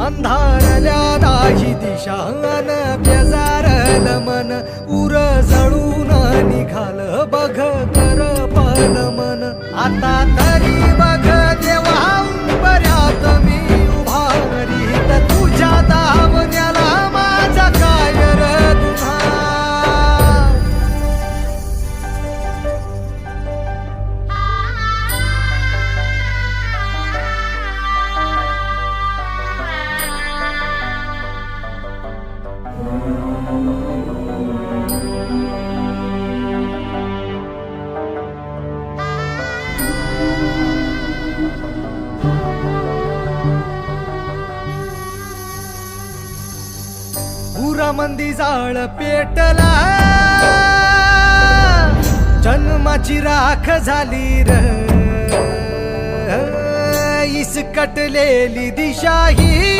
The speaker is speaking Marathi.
अंधारल्या दाही दिशा अन बेजारल मन उर जळून निघाल बघ कर पल मन आता तरी बघ देवा बऱ्यात मी उभारीत तुझ्या दावण्याला माझा काय र दुहा मंदी जाळ पेटला जन्माची राख झाली र इसकटलेली दिशा ही